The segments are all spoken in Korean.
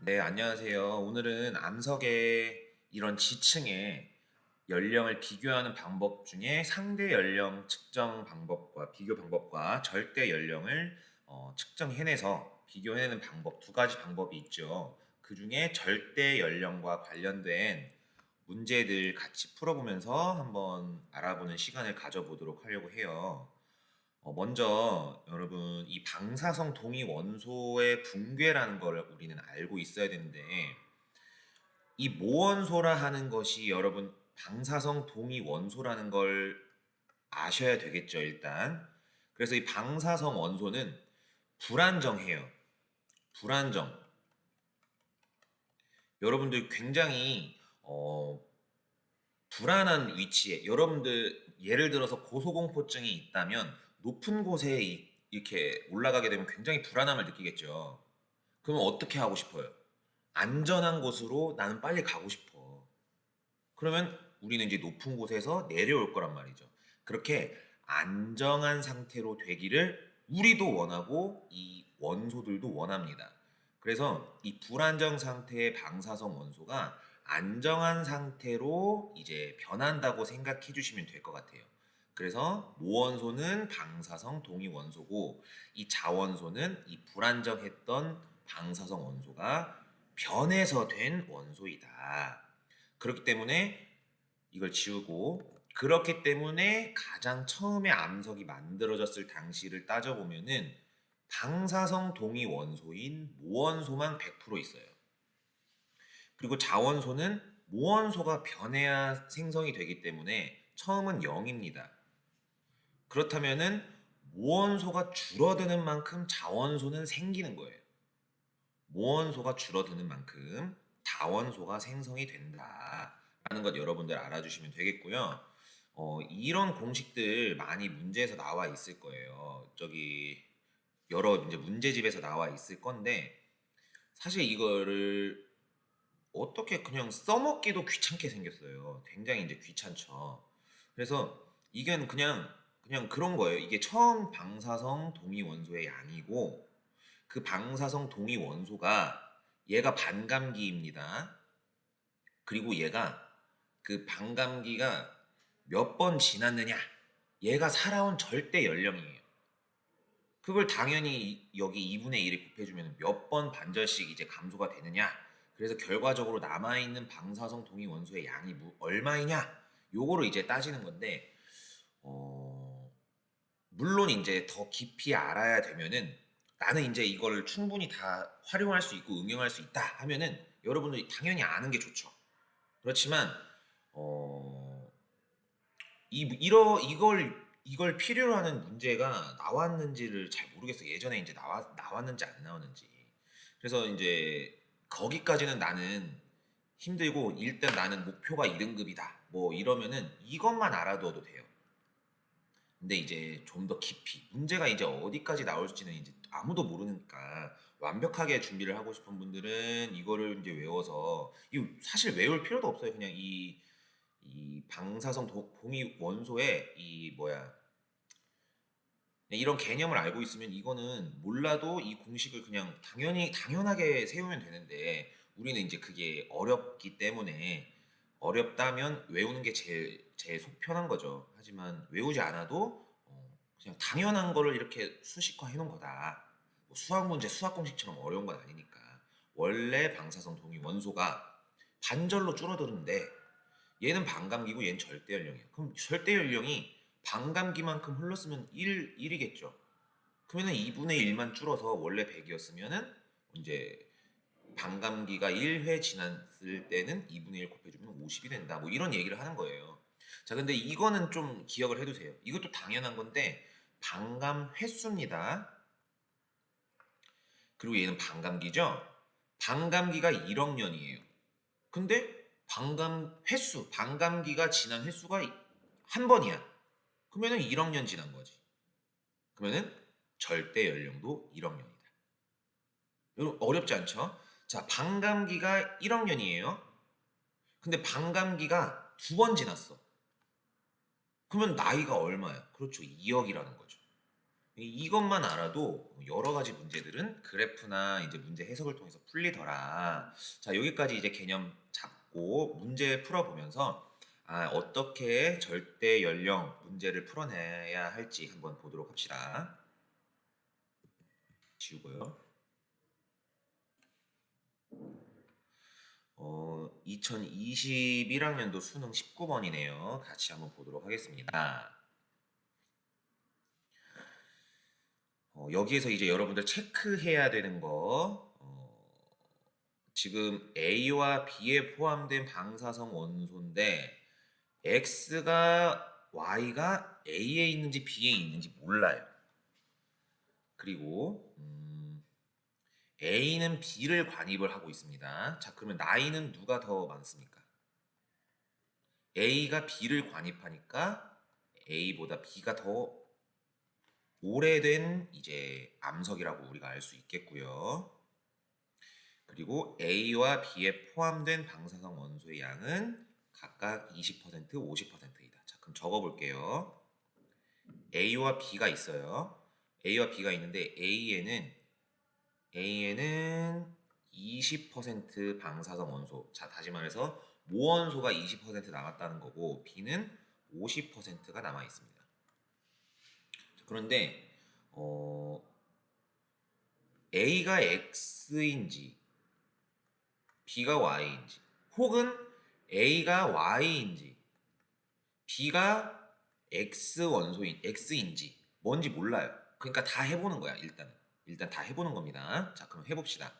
네, 안녕하세요. 오늘은 암석의 이런 지층의 연령을 비교하는 방법 중에 상대 연령 측정 방법과 비교 방법과 절대 연령을 측정해내서 비교해내는 방법 두 가지 방법이 있죠. 그 중에 절대 연령과 관련된 문제들 같이 풀어보면서 한번 알아보는 시간을 가져보도록 하려고 해요. 먼저 여러분 이 방사성 동위 원소의 붕괴라는 걸 우리는 알고 있어야 되는데 이 모원소라 하는 것이 여러분 방사성 동위 원소라는 걸 아셔야 되겠죠, 일단. 그래서 이 방사성 원소는 불안정해요. 불안정. 여러분들 굉장히 불안한 위치에 여러분들 예를 들어서 고소공포증이 있다면 높은 곳에 이렇게 올라가게 되면 굉장히 불안함을 느끼겠죠. 그러면 어떻게 하고 싶어요? 안전한 곳으로 나는 빨리 가고 싶어. 그러면 우리는 이제 높은 곳에서 내려올 거란 말이죠. 그렇게 안정한 상태로 되기를 우리도 원하고 이 원소들도 원합니다. 그래서 이 불안정 상태의 방사성 원소가 안정한 상태로 이제 변한다고 생각해 주시면 될 것 같아요. 그래서 모원소는 방사성 동위 원소고 이 자원소는 이 불안정했던 방사성 원소가 변해서 된 원소이다. 그렇기 때문에 이걸 지우고 그렇기 때문에 가장 처음에 암석이 만들어졌을 당시를 따져보면은 방사성 동위 원소인 모원소만 100% 있어요. 그리고 자원소는 모원소가 변해야 생성이 되기 때문에 처음은 0입니다. 그렇다면은 모원소가 줄어드는 만큼 자원소는 생기는 거예요. 모원소가 줄어드는 만큼 자원소가 생성이 된다라는 것 여러분들 알아주시면 되겠고요. 이런 공식들 많이 문제에서 나와 있을 거예요. 저기 여러 이제 문제집에서 나와 있을 건데 사실 이거를 어떻게 그냥 써먹기도 귀찮게 생겼어요. 굉장히 이제 귀찮죠. 그래서 이건 그냥 그런 거예요. 이게 처음 방사성 동위 원소의 양이고 그 방사성 동위 원소가 얘가 반감기입니다. 그리고 얘가 그 반감기가 몇 번 지났느냐? 얘가 살아온 절대 연령이에요. 그걸 당연히 여기 2분의 1에 곱해주면 몇 번 반절씩 이제 감소가 되느냐? 그래서 결과적으로 남아있는 방사성 동위 원소의 양이 얼마이냐? 요거를 이제 따지는 건데, 어, 물론 이제 더 깊이 알아야 되면은 나는 이제 이걸 충분히 다 활용할 수 있고 응용할 수 있다 하면은 여러분들이 당연히 아는 게 좋죠. 그렇지만 어, 이걸 필요로 하는 문제가 나왔는지를 잘 모르겠어요. 예전에 이제 나왔는지 안 나왔는지. 그래서 이제 거기까지는 나는 힘들고 일단 나는 목표가 2등급이다. 뭐 이러면은 이것만 알아두어도 돼요. 근데 이제 좀 더 깊이 문제가 이제 어디까지 나올지는 이제 아무도 모르니까 완벽하게 준비를 하고 싶은 분들은 이거를 이제 외워서 이 사실 외울 필요도 없어요. 그냥 이 방사성 동위 원소의 이 뭐야 이런 개념을 알고 있으면 이거는 몰라도 이 공식을 그냥 당연하게 세우면 되는데 우리는 이제 그게 어렵기 때문에 어렵다면 외우는 게 제일 속편한 거죠. 하지만 외우지 않아도 그냥 당연한 거를 이렇게 수식화 해놓은 거다. 뭐 수학 문제, 수학 공식처럼 어려운 건 아니니까. 원래 방사성 동위 원소가 반절로 줄어드는데 얘는 반감기고 얘는 절대 연령이야. 그럼 절대 연령이 반감기만큼 흘렀으면 1이겠죠. 그러면은 2분의 1만 줄어서 원래 100이었으면은 이제 반감기가 1회 지났을 때는 2분의 1 곱해주면 50이 된다. 뭐 이런 얘기를 하는 거예요. 자, 근데 이거는 좀 기억을 해두세요. 이것도 당연한 건데 반감 횟수입니다. 그리고 얘는 반감기죠. 반감기가 1억 년이에요. 근데 반감기가 지난 횟수가 한 번이야. 그러면은 1억 년 지난 거지. 그러면은 절대 연령도 1억 년이다. 여러분 어렵지 않죠? 자, 반감기가 1억 년이에요. 근데 반감기가 두 번 지났어. 그러면 나이가 얼마야? 그렇죠. 2억이라는 거죠. 이것만 알아도 여러 가지 문제들은 그래프나 이제 문제 해석을 통해서 풀리더라. 자, 여기까지 이제 개념 잡고 문제 풀어보면서 어떻게 절대 연령 문제를 풀어내야 할지 한번 보도록 합시다. 지우고요. 2021학년도 수능 19번이네요. 같이 한번 보도록 하겠습니다. 여기에서 이제 여러분들 체크해야 되는 거, 지금 A와 B에 포함된 방사성 원소인데 X가 Y가 A에 있는지 B에 있는지 몰라요. 그리고 A는 B를 관입을 하고 있습니다. 자, 그러면 나이는 누가 더 많습니까? A가 B를 관입하니까 A보다 B가 더 오래된 이제 암석이라고 우리가 알 수 있겠고요. 그리고 A와 B에 포함된 방사성 원소의 양은 각각 20%, 50%이다. 자, 그럼 적어볼게요. A와 B가 있어요. A와 B가 있는데 A에는 20% 방사성 원소. 자, 다시 말해서 모원소가 20% 남았다는 거고 B는 50%가 남아 있습니다. 그런데 A가 X인지 B가 Y인지 혹은 A가 Y인지 B가 X인지 뭔지 몰라요. 그러니까 다 해보는 거야. 일단 다 해보는 겁니다. 자, 그럼 해봅시다.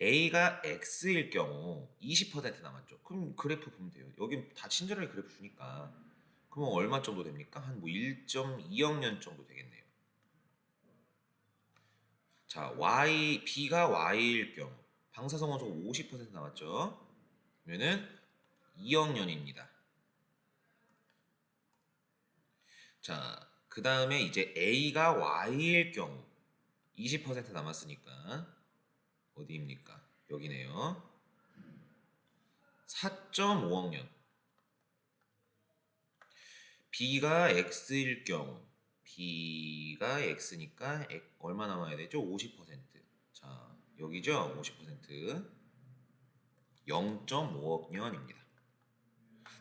A가 X일 경우 20% 남았죠. 그럼 그래프 보면 돼요. 여기 다 친절하게 그래프 주니까. 그럼 얼마 정도 됩니까? 한 뭐 1.2억년 정도 되겠네요. 자, B가 Y일 경우 방사성 원소 50% 남았죠. 그러면은 2억 년입니다. 자, 그 다음에 이제 A가 Y일 경우 20% 남았으니까 어디입니까? 여기네요. 4.5억 년. B가 X일 경우 B가 X니까 얼마 남아야 되죠? 50%. 자, 여기죠? 50%. 0.5억 년입니다.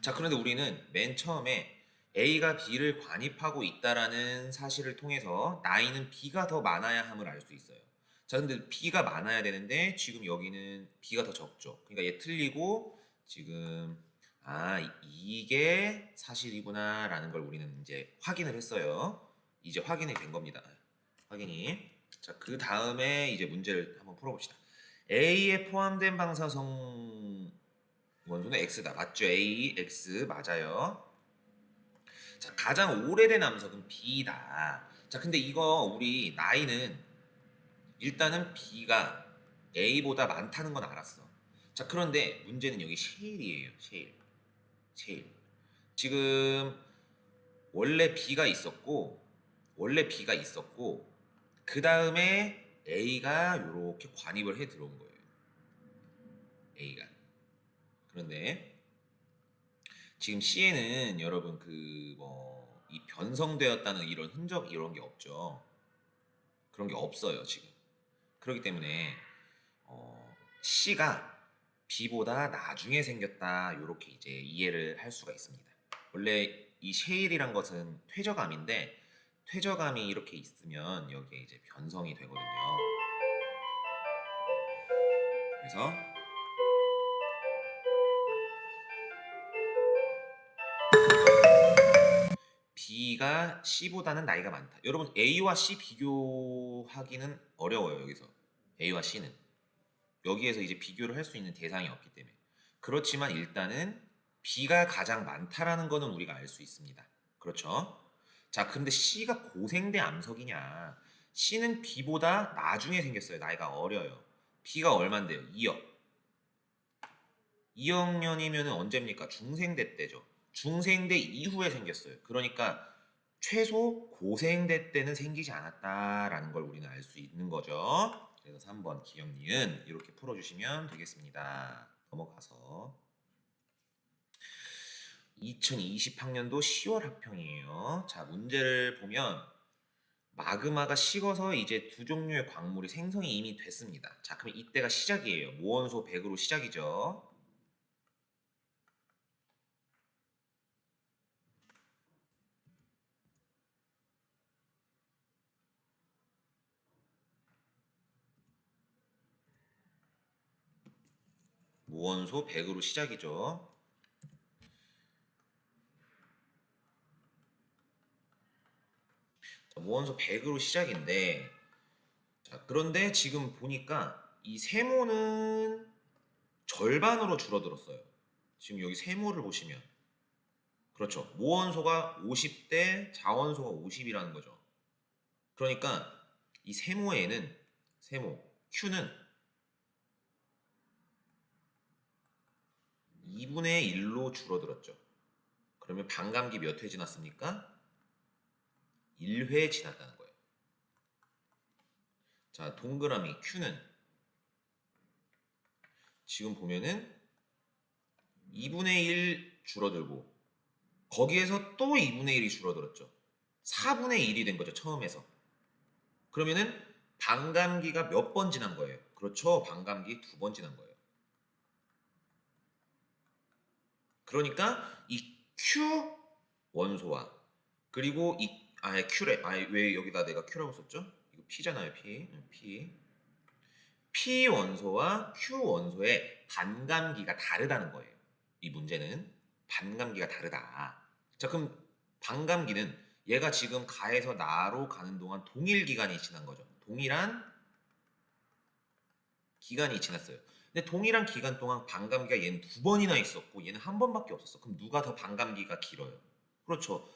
자, 그런데 우리는 맨 처음에 A가 B를 관입하고 있다라는 사실을 통해서 나이는 B가 더 많아야 함을 알 수 있어요. 자, 근데 B가 많아야 되는데 지금 여기는 B가 더 적죠. 그러니까 얘 틀리고 지금 이게 사실이구나라는 걸 우리는 이제 확인을 했어요. 이제 확인이 된 겁니다. 확인이. 자, 그 다음에 이제 문제를 한번 풀어봅시다. A에 포함된 방사성 원소는 X다. 맞죠? A, X 맞아요. 자, 가장 오래된 암석은 B다. 자, 근데 이거 우리 나이는 일단은 B가 A보다 많다는 건 알았어. 자, 그런데 문제는 여기 셰일이에요. 셰일. 지금 원래 B가 있었고 그 다음에 A가 이렇게 관입을 해 들어온 거예요. A가. 그런데 지금 C에는 여러분 이 변성되었다는 이런 흔적 이런 게 없죠. 그런 게 없어요 지금. 그렇기 때문에 C가 B보다 나중에 생겼다 이렇게 이제 이해를 할 수가 있습니다. 원래 이 셰일이란 것은 퇴적암인데 퇴적암이 이렇게 있으면 여기에 이제 변성이 되거든요. 그래서 B가 C보다는 나이가 많다. 여러분 A와 C 비교하기는 어려워요. 여기서 A와 C는 여기에서 이제 비교를 할 수 있는 대상이 없기 때문에 그렇지만 일단은 B가 가장 많다라는 거는 우리가 알 수 있습니다. 그렇죠? 자, 근데 C가 고생대 암석이냐? C는 B보다 나중에 생겼어요. 나이가 어려요. B가 얼만데요? 2억. 2억 년이면 언제입니까? 중생대 때죠. 중생대 이후에 생겼어요. 그러니까 최소 고생대 때는 생기지 않았다라는 걸 우리는 알 수 있는 거죠. 그래서 3번 기억 니은 이렇게 풀어주시면 되겠습니다. 넘어가서 2020학년도 10월 학평이에요. 자, 문제를 보면 마그마가 식어서 이제 두 종류의 광물이 생성이 이미 됐습니다. 자, 그럼 이때가 시작이에요. 무원소 100으로 시작이죠. 무원소 100으로 시작이죠. 자, 무원소 100으로 시작인데, 자, 그런데 지금 보니까 이 세모는 절반으로 줄어들었어요. 지금 여기 세모를 보시면. 그렇죠. 모원소가 50대 자원소가 50이라는 거죠. 그러니까 이 세모에는 세모 Q는 2분의 1로 줄어들었죠. 그러면 반감기 몇 회 지났습니까? 1회 지났다는 거예요. 자, 동그라미 Q는 지금 보면은 2분의 1 줄어들고 거기에서 또 2분의 1이 줄어들었죠. 4분의 1이 된 거죠. 처음에서. 그러면은 반감기가 몇 번 지난 거예요? 그렇죠. 반감기 2번 지난 거예요. 그러니까 이 Q 원소와 그리고 이 Q래. 왜 여기다 내가 Q라고 썼죠? 이거 P잖아요. P 원소와 Q 원소의 반감기가 다르다는 거예요. 이 문제는 반감기가 다르다. 자, 그럼 반감기는 얘가 지금 가에서 나로 가는 동안 동일 기간이 지난 거죠. 동일한 기간이 지났어요. 근데 동일한 기간 동안 반감기가 얘는 2번이나 있었고 얘는 1번밖에 없었어. 그럼 누가 더 반감기가 길어요? 그렇죠.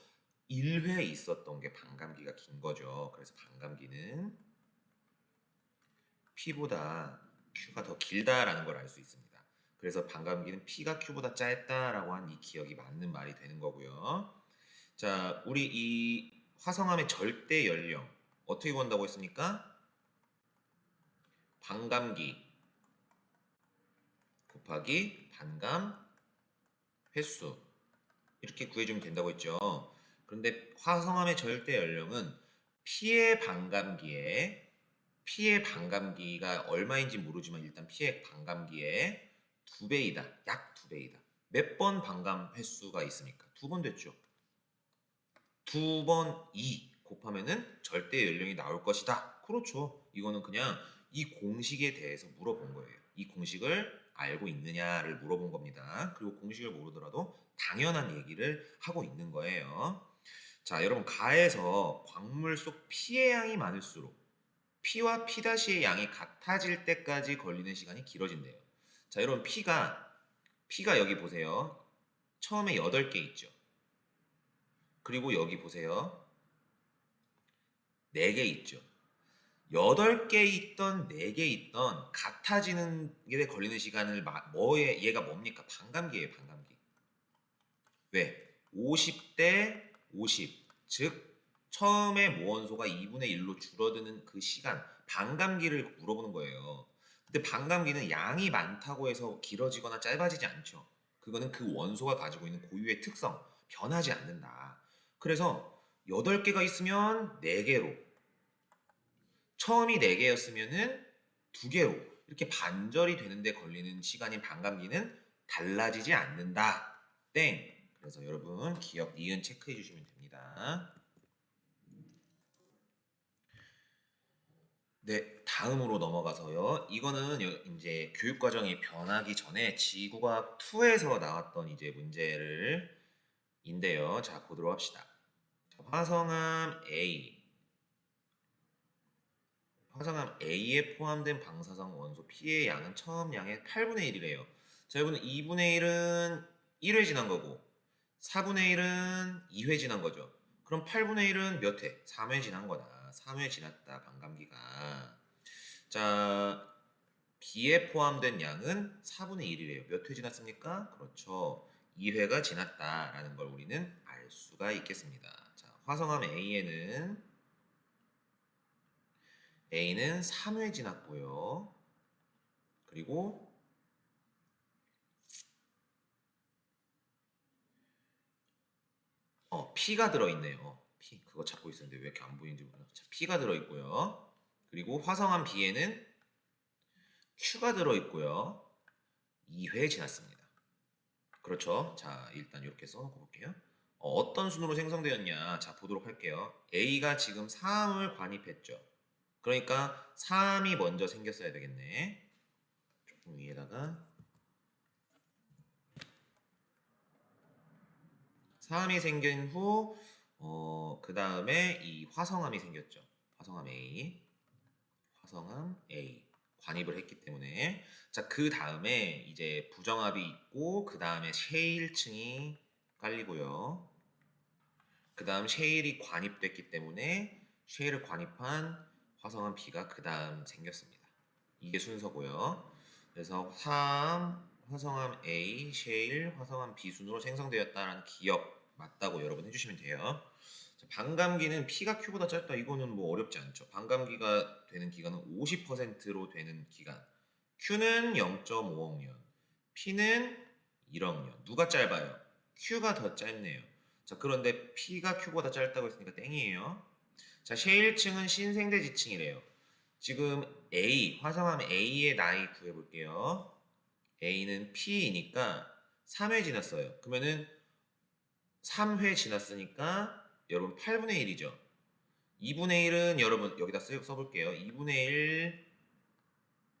1회 있었던 게 반감기가 긴 거죠. 그래서 반감기는 P보다 Q가 더 길다라는 걸 알 수 있습니다. 그래서 반감기는 P가 Q보다 짧다라고 한 이 기억이 맞는 말이 되는 거고요. 자, 우리 이 화성암의 절대 연령 어떻게 구한다고 했습니까? 반감기 곱하기 반감 횟수 이렇게 구해주면 된다고 했죠. 그런데 화성암의 절대 연령은 피의 반감기가 얼마인지 모르지만 일단 피의 반감기의 2배이다. 약 2배이다. 몇 번 반감 횟수가 있습니까? 2번 됐죠. 2번 2 곱하면은 절대 연령이 나올 것이다. 그렇죠. 이거는 그냥 이 공식에 대해서 물어본 거예요. 이 공식을 알고 있느냐를 물어본 겁니다. 그리고 공식을 모르더라도 당연한 얘기를 하고 있는 거예요. 자, 여러분 가에서 광물 속 P의 양이 많을수록 P와 P'의 양이 같아질 때까지 걸리는 시간이 길어진대요. 자, 여러분 P가 여기 보세요. 처음에 8개 있죠. 그리고 여기 보세요. 4개 있죠. 8개 있던 4개 있던 같아지는 게 걸리는 시간을 얘가 뭡니까? 반감기예요, 반감기. 왜? 50대 50. 즉 처음에 모원소가 2분의 1로 줄어드는 그 시간, 반감기를 물어보는 거예요. 근데 반감기는 양이 많다고 해서 길어지거나 짧아지지 않죠. 그거는 그 원소가 가지고 있는 고유의 특성, 변하지 않는다. 그래서 8개가 있으면 4개로, 처음이 4개였으면은 2개로 이렇게 반절이 되는데 걸리는 시간인 반감기는 달라지지 않는다. 땡. 그래서 여러분 기억 니은 체크해 주시면 됩니다. 네, 다음으로 넘어가서요. 이거는 이제 교육과정이 변하기 전에 지구과학 2에서 나왔던 이제 문제를 인데요. 자, 보도록 합시다. 화성암 A. 화성암 A에 포함된 방사성 원소 P의 양은 처음 양의 8분의 1이래요. 자, 여러분 2분의 1은 1회 지난 거고 4분의 1은 2회 지난 거죠. 그럼 8분의 1은 몇 회? 3회 지난 거다. 3회 지났다. 반감기가. 자, B에 포함된 양은 4분의 1이래요. 몇 회 지났습니까? 그렇죠. 2회가 지났다라는 걸 우리는 알 수가 있겠습니다. 자, 화성암 A는 3회 지났고요. 그리고 P가 들어있네요. P 그거 찾고 있었는데 왜 이렇게 안 보이는지 몰라. 자, P가 들어있고요. 그리고 화성암 B에는 Q가 들어있고요. 2회 지났습니다. 그렇죠. 자, 일단 이렇게 써놓고 볼게요. 어떤 순으로 생성되었냐. 자, 보도록 할게요. A가 지금 3을 관입했죠. 그러니까 3이 먼저 생겼어야 되겠네. 조금 위에다가 3이 생긴 후 그 다음에 이 화성암이 생겼죠. 화성암 A. 화성암 A. 관입을 했기 때문에 자, 그 다음에 이제 부정합이 있고 그 다음에 셰일층이 깔리고요. 그 다음 셰일이 관입됐기 때문에 셰일을 관입한 화성암 B가 그 다음 생겼습니다. 이게 순서고요. 그래서 화성암 A, 셰일, 화성암 B 순으로 생성되었다라는 기억 맞다고 여러분 해주시면 돼요. 자, 반감기는 P가 Q보다 짧다. 이거는 뭐 어렵지 않죠. 반감기가 되는 기간은 50%로 되는 기간. Q는 0.5억 년, P는 1억 년. 누가 짧아요? Q가 더 짧네요. 자, 그런데 P가 Q보다 짧다고 했으니까 땡이에요. 자, 셰일층은 신생대 지층이래요. 지금 A, 화성암 A의 나이 구해볼게요. A는 P이니까 3회 지났어요. 그러면은 3회 지났으니까 여러분 8분의 1이죠. 2분의 1은 여러분 여기다 써볼게요. 2분의 1,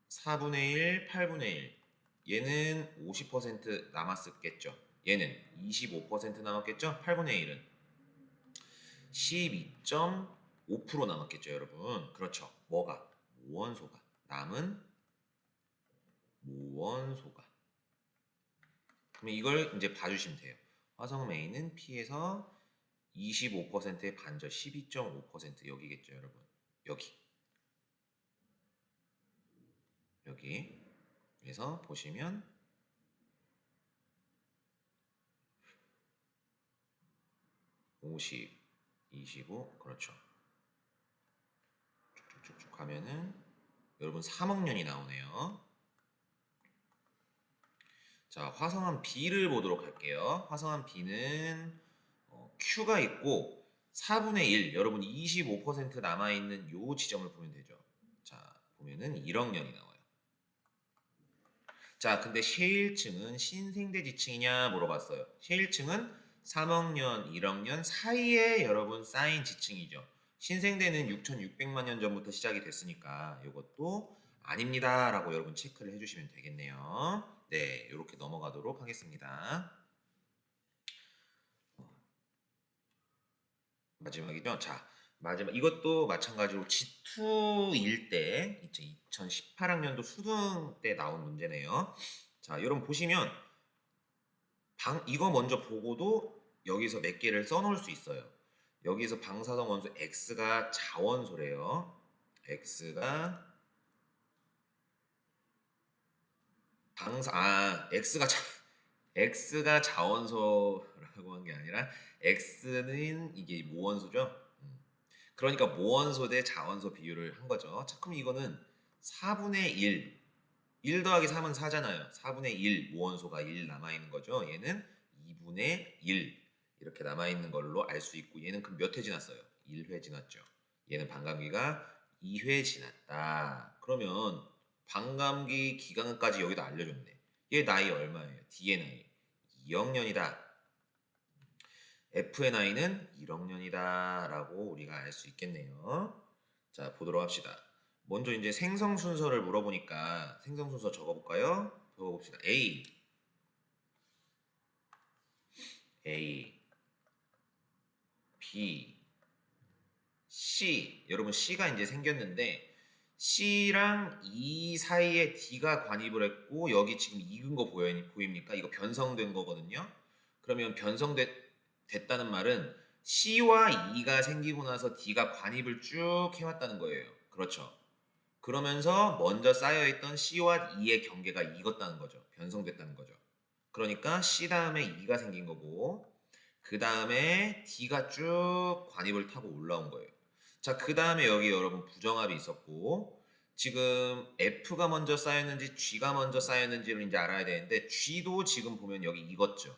4분의 1, 8분의 1. 얘는 50% 남았겠죠. 얘는 25% 남았겠죠. 8분의 1은 12.5% 남았겠죠, 여러분. 그렇죠. 뭐가? 모원소가. 남은 모원소가. 그러면 이걸 이제 봐주시면 돼요. 화성음 A는 P에서 25%의 반절 12.5% 여기겠죠, 여러분. 여기. 여기. 그래서 보시면 50, 25, 그렇죠. 쭉쭉쭉 가면은 여러분 3억 년이 나오네요. 자, 화성암 B를 보도록 할게요. 화성암 B는 Q가 있고 4분의 1, 여러분 25% 남아있는 요 지점을 보면 되죠. 자, 보면은 1억 년이 나와요. 자, 근데 셰일층은 신생대 지층이냐 물어봤어요. 셰일층은 3억 년, 1억 년 사이에 여러분 쌓인 지층이죠. 신생대는 6,600만 년 전부터 시작이 됐으니까 이것도 아닙니다 라고 여러분 체크를 해주시면 되겠네요. 네, 이렇게 넘어가도록 하겠습니다. 마지막이죠. 자, 마지막 이것도 마찬가지로 G2일 때 2018학년도 수능 때 나온 문제네요. 자, 여러분 보시면 이거 먼저 보고도 여기서 몇 개를 써놓을 수 있어요. 여기서 방사성 원소 X가 자원소래요. X가 X가 자원소라고 한 게 아니라 X는 이게 모원소죠. 그러니까 모원소 대 자원소 비율을 한 거죠. 자, 그럼 이거는 4분의 1 더하기 3은 4잖아요. 4분의 1 모원소가 1 남아있는 거죠. 얘는 2분의 1 이렇게 남아있는 걸로 알 수 있고 얘는 그럼 몇 회 지났어요? 1회 지났죠. 얘는 반감기가 2회 지났다. 그러면 반감기 기간까지 여기다 알려줬네. 얘 나이 얼마예요? D의 나이 2억 년이다. F의 나이는 1억 년이다 라고 우리가 알 수 있겠네요. 자, 보도록 합시다. 먼저 이제 생성 순서를 물어보니까 생성 순서 적어볼까요? 적어봅시다. A, B, C. 여러분 C가 이제 생겼는데 C랑 E 사이에 D가 관입을 했고 여기 지금 익은 거 보입니까? 이거 변성된 거거든요. 그러면 변성됐다는 말은 C와 E가 생기고 나서 D가 관입을 쭉 해왔다는 거예요. 그렇죠. 그러면서 먼저 쌓여있던 C와 E의 경계가 익었다는 거죠. 변성됐다는 거죠. 그러니까 C 다음에 E가 생긴 거고 그 다음에 D가 쭉 관입을 타고 올라온 거예요. 자, 그 다음에 여기 여러분 부정합이 있었고 지금 F가 먼저 쌓였는지 G가 먼저 쌓였는지를 이제 알아야 되는데 G도 지금 보면 여기 익었죠.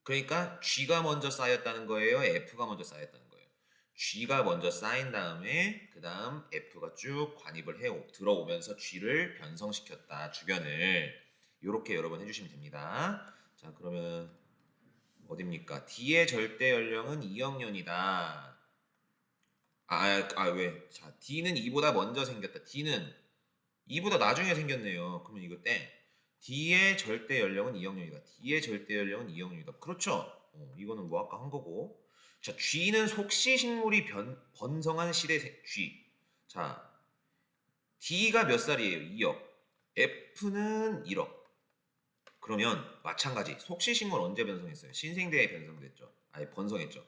그러니까 G가 먼저 쌓였다는 거예요? F가 먼저 쌓였다는 거예요? G가 먼저 쌓인 다음에 그 다음 F가 쭉 관입을 해 들어오면서 G를 변성시켰다. 주변을. 요렇게 여러분 해주시면 됩니다. 자, 그러면 어딥니까? D의 절대 연령은 2억 년이다. 왜? 자, D는 2보다 먼저 생겼다. D는 2보다 나중에 생겼네요. 그러면 이거 땡. D의 절대 연령은 2억 년이다. D의 절대 연령은 2억 년이다. 그렇죠? 이거는 뭐 아까 한 거고. 자, G는 속시식물이 번성한 시대 G. 자, D가 몇 살이에요? 2억. F는 1억. 그러면 마찬가지. 속시식물 언제 변성했어요? 신생대에 변성됐죠. 아니, 번성했죠.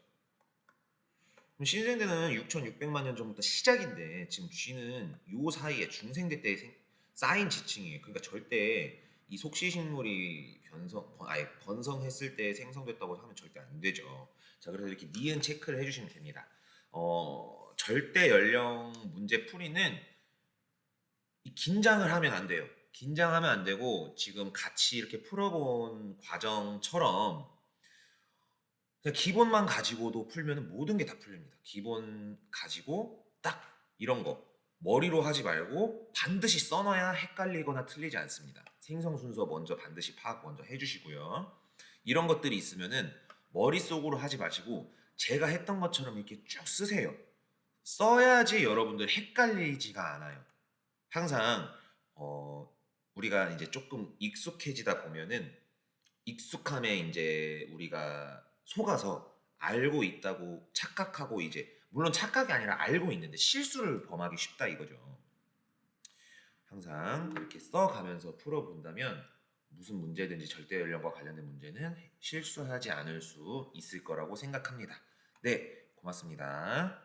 그럼 신생대는 6,600만 년 전부터 시작인데 지금 G는 요 사이에 중생대 때 쌓인 지층이에요. 그러니까 절대 이 속시식물이 번성했을 때 생성됐다고 하면 절대 안 되죠. 자, 그래서 이렇게 니은 체크를 해주시면 됩니다. 절대 연령 문제 풀이는 긴장을 하면 안 돼요. 긴장하면 안 되고 지금 같이 이렇게 풀어본 과정처럼 그냥 기본만 가지고도 풀면 모든 게 다 풀립니다. 기본 가지고 딱 이런 거 머리로 하지 말고 반드시 써놔야 헷갈리거나 틀리지 않습니다. 생성 순서 먼저 반드시 파악 먼저 해주시고요. 이런 것들이 있으면은 머릿속으로 하지 마시고 제가 했던 것처럼 이렇게 쭉 쓰세요. 써야지 여러분들 헷갈리지가 않아요. 항상 우리가 이제 조금 익숙해지다 보면은 익숙함에 이제 우리가 속아서 알고 있다고 착각하고 이제 물론 착각이 아니라 알고 있는데 실수를 범하기 쉽다 이거죠. 항상 그렇게 써가면서 풀어본다면 무슨 문제든지 절대 연령과 관련된 문제는 실수하지 않을 수 있을 거라고 생각합니다. 네, 고맙습니다.